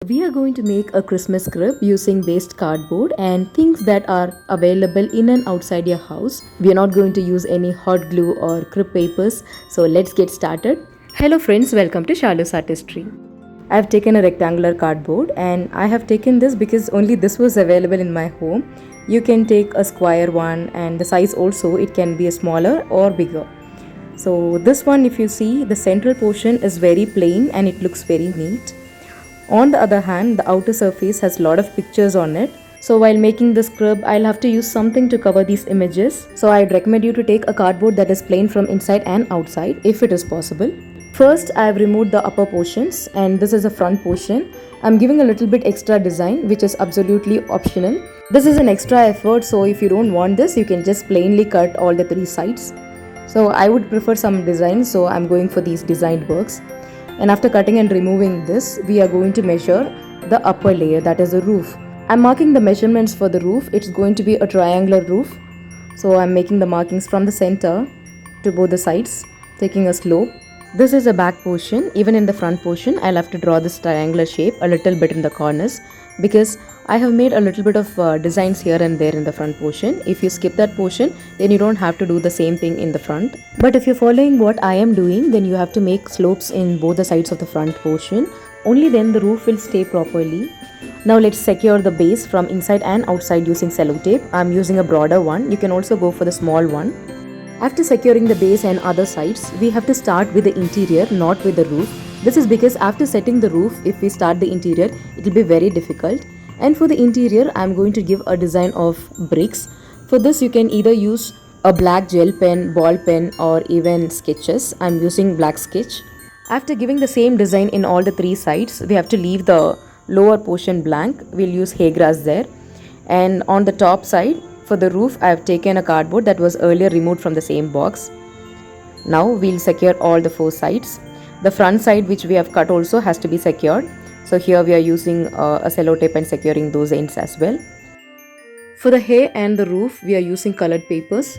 We are going to make a Christmas crib using waste cardboard and things that are available in and outside your house. We are not going to use any hot glue or crib papers. So let's get started. Hello friends, welcome to Shalus Artistry. I have taken a rectangular cardboard and I have taken this because only this was available in my home. You can take a square one and the size also it can be a smaller or bigger. So this one, if you see, the central portion is very plain and it looks very neat. On the other hand, the outer surface has a lot of pictures on it. So while making this crib, I'll have to use something to cover these images. So I'd recommend you to take a cardboard that is plain from inside and outside if it is possible. First, I have removed the upper portions and this is the front portion. I'm giving a little bit extra design which is absolutely optional. This is an extra effort, so if you don't want this, you can just plainly cut all the three sides. So I would prefer some design, so I'm going for these designed works. And after cutting and removing this, we are going to measure the upper layer, that is the roof. I'm marking the measurements for the roof. It's going to be a triangular roof. So I'm making the markings from the center to both the sides, taking a slope. This is the back portion. Even in the front portion, I'll have to draw this triangular shape a little bit in the corners because I have made a little bit of designs here and there in the front portion. If you skip that portion, then you don't have to do the same thing in the front. But if you're following what I am doing, then you have to make slopes in both the sides of the front portion. Only then the roof will stay properly. Now let's secure the base from inside and outside using cello tape. I'm using a broader one. You can also go for the small one. After securing the base and other sides, we have to start with the interior, not with the roof. This is because after setting the roof, if we start the interior, it will be very difficult. And for the interior, I am going to give a design of bricks. For this, you can either use a black gel pen, ball pen, or even sketches. I am using black sketch. After giving the same design in all the three sides, we have to leave the lower portion blank. We'll use hay grass there. And on the top side, for the roof, I have taken a cardboard that was earlier removed from the same box. Now we'll secure all the four sides. The front side which we have cut also has to be secured. So here we are using a cello tape and securing those ends as well. For the hay and the roof, we are using colored papers.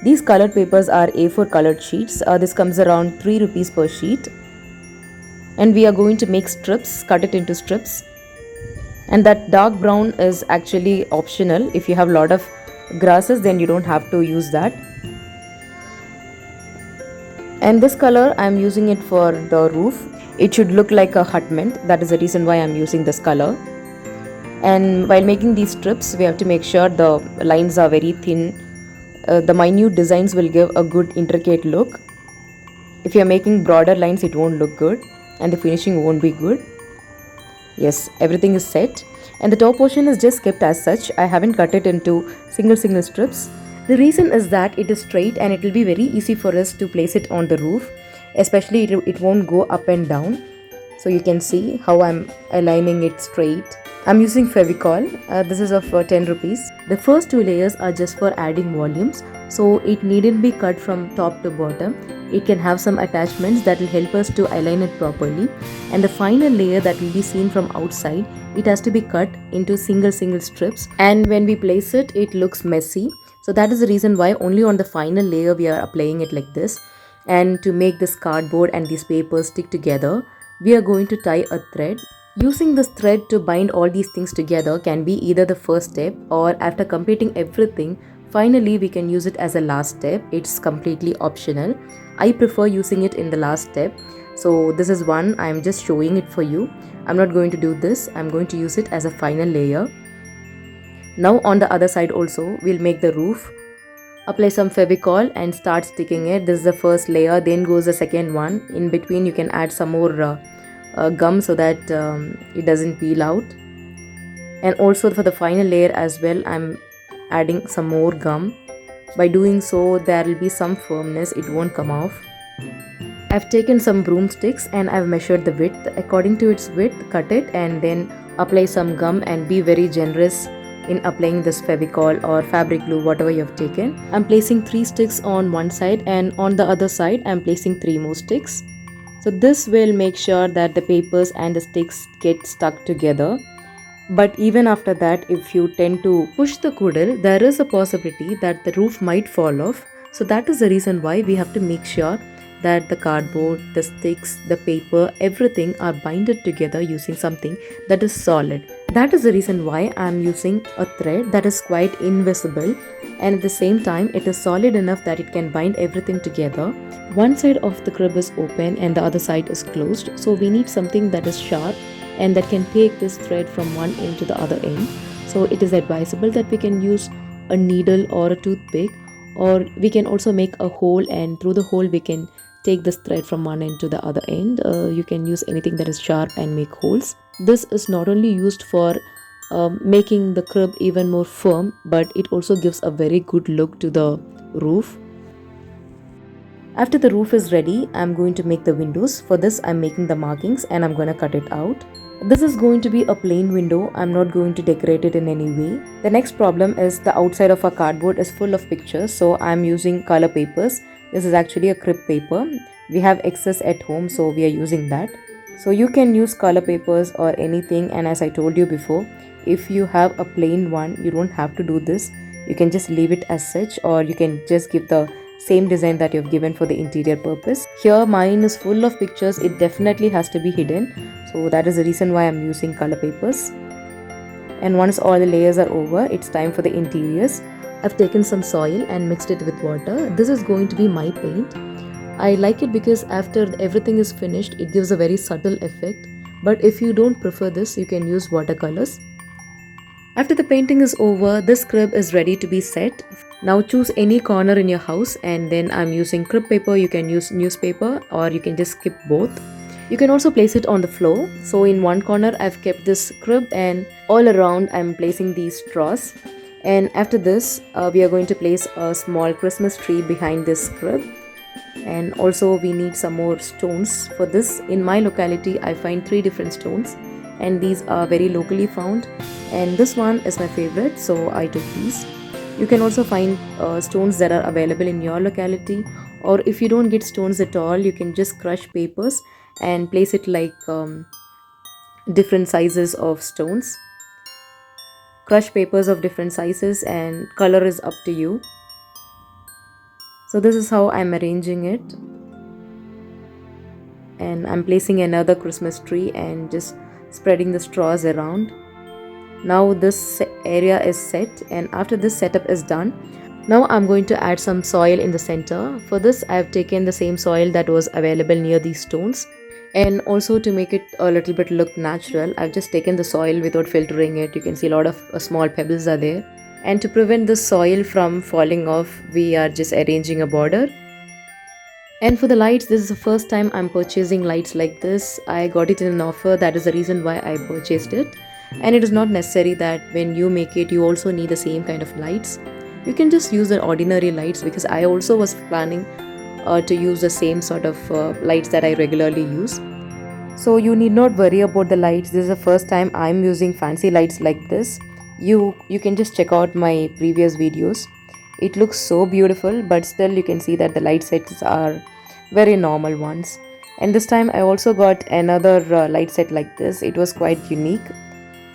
These colored papers are A4 colored sheets. This comes around 3 rupees per sheet. And we are going to make strips, cut it into strips. And that dark brown is actually optional. If you have a lot of grasses, then you don't have to use that. And this color, I am using it for the roof. It should look like a hutment. That is the reason why I am using this color. And while making these strips, we have to make sure the lines are very thin. The minute designs will give a good intricate look. If you are making broader lines, it won't look good and the finishing won't be good. Yes, everything is set. And the top portion is just kept as such. I haven't cut it into single strips. The reason is that it is straight and it will be very easy for us to place it on the roof. Especially it won't go up and down. So you can see how I'm aligning it straight. I'm using Fevicol. This is of 10 rupees. The first two layers are just for adding volumes. So it needn't be cut from top to bottom. It can have some attachments that will help us to align it properly. And the final layer that will be seen from outside, it has to be cut into single strips. And when we place it, it looks messy. So that is the reason why only on the final layer we are applying it like this. And to make this cardboard and these papers stick together, we are going to tie a thread. Using this thread to bind all these things together can be either the first step, or after completing everything, finally we can use it as a last step. It's completely optional. I prefer using it in the last step. So this is one, I'm just showing it for you. I'm not going to do this. I'm going to use it as a final layer. Now on the other side also, we'll make the roof. Apply some Fevicol and start sticking it. This is the first layer, then goes the second one. In between you can add some more gum so that it doesn't peel out. And also for the final layer as well, I'm adding some more gum. By doing so, there will be some firmness, it won't come off. I've taken some broomsticks and I've measured the width. According to its width, cut it and then apply some gum and be very generous in applying this Fevicol or fabric glue, whatever you have taken. I'm placing 3 sticks on one side and on the other side I'm placing 3 more sticks. So this will make sure that the papers and the sticks get stuck together. But even after that, if you tend to push the kudal, there is a possibility that the roof might fall off. So that is the reason why we have to make sure that the cardboard, the sticks, the paper, everything are binded together using something that is solid. That is the reason why I am using a thread that is quite invisible, and at the same time it is solid enough that it can bind everything together. One side of the crib is open and the other side is closed, so we need something that is sharp and that can take this thread from one end to the other end. So it is advisable that we can use a needle or a toothpick, or we can also make a hole, and through the hole we can take this thread from one end to the other end. You can use anything that is sharp and make holes. This is not only used for making the crib even more firm, but it also gives a very good look to the roof. After the roof is ready, I'm going to make the windows. For this, I'm making the markings and I'm going to cut it out. This is going to be a plain window. I'm not going to decorate it in any way. The next problem is the outside of our cardboard is full of pictures, so I'm using color papers. This is actually a crib paper. We have excess at home, so we are using that. So you can use color papers or anything, and as I told you before, if you have a plain one, you don't have to do this. You can just leave it as such, or you can just give the same design that you've given for the interior purpose. Here mine is full of pictures. It definitely has to be hidden, so that is the reason why I'm using color papers. And once all the layers are over, it's time for the interiors. I've taken some soil and mixed it with water. This is going to be my paint. I like it because after everything is finished, it gives a very subtle effect. But if you don't prefer this, you can use watercolors. After the painting is over, this crib is ready to be set. Now choose any corner in your house, and then I'm using crib paper. You can use newspaper, or you can just skip both. You can also place it on the floor. So in one corner I've kept this crib, and all around I'm placing these straws. And after this we are going to place a small Christmas tree behind this crib. And also we need some more stones for this. In my locality I find 3 different stones, and these are very locally found, and this one is my favorite, so I took these. You can also find stones that are available in your locality, or if you don't get stones at all, you can just crush papers and place it like different sizes of stones. Crush papers of different sizes, and color is up to you. So this is how I'm arranging it, and I'm placing another Christmas tree and just spreading the straws around. Now this area is set, and after this setup is done, now I'm going to add some soil in the center. For this I have taken the same soil that was available near these stones, and also to make it a little bit look natural, I've just taken the soil without filtering it. You can see a lot of small pebbles are there, and to prevent the soil from falling off, we are just arranging a border. And for the lights, this is the first time I'm purchasing lights like this. I got it in an offer, that is the reason why I purchased it. And it is not necessary that when you make it, you also need the same kind of lights. You can just use the ordinary lights, because I also was planning to use the same sort of lights that I regularly use. So you need not worry about the lights. This is the first time I'm using fancy lights like this. You can just check out my previous videos. It looks so beautiful, but still you can see that the light sets are very normal ones. And this time I also got another light set like this. It was quite unique,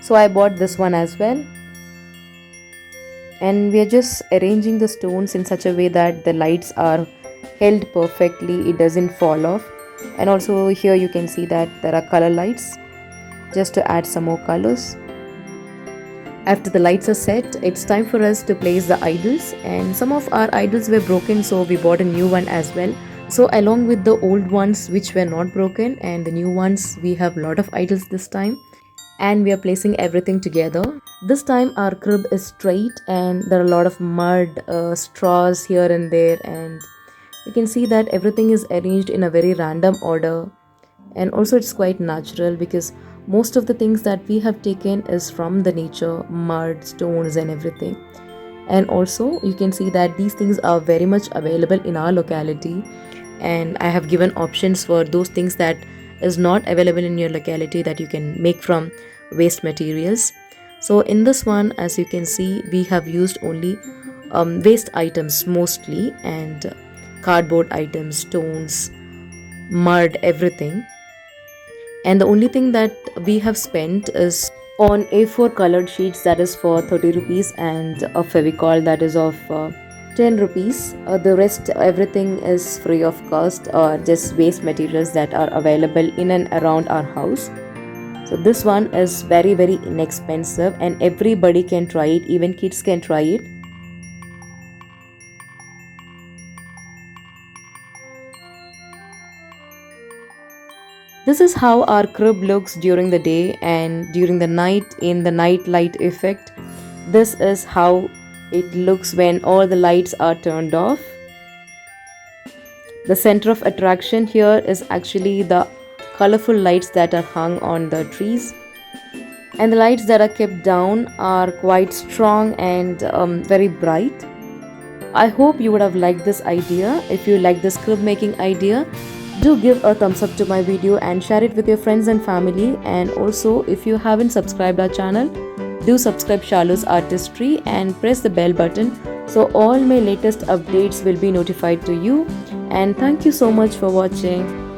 so I bought this one as well. And we are just arranging the stones in such a way that the lights are held perfectly, it doesn't fall off. And also here you can see that there are color lights, just to add some more colors. After the lights are set, it's time for us to place the idols, and some of our idols were broken, so we bought a new one as well. So along with the old ones which were not broken and the new ones, we have a lot of idols this time, and we are placing everything together. This time our crib is straight, and there are a lot of mud, straws here and there, and you can see that everything is arranged in a very random order. And also it's quite natural, because most of the things that we have taken is from the nature, mud, stones and everything. And also you can see that these things are very much available in our locality, and I have given options for those things that is not available in your locality that you can make from waste materials. So in this one, as you can see, we have used only waste items mostly, and cardboard items, stones, mud, everything. And the only thing that we have spent is on A4 colored sheets, that is for 30 rupees, and a Fevicol that is of 10 rupees. The rest, everything is free of cost or just waste materials that are available in and around our house. So this one is very very inexpensive and everybody can try it, even kids can try it. This is how our crib looks during the day and during the night in the night light effect. This is how it looks when all the lights are turned off. The center of attraction here is actually the colorful lights that are hung on the trees. And the lights that are kept down are quite strong and very bright. I hope you would have liked this idea. If you like this crib making idea, do give a thumbs up to my video and share it with your friends and family. And also, if you haven't subscribed our channel, do subscribe Shalu's Artistry and press the bell button so all my latest updates will be notified to you. And thank you so much for watching.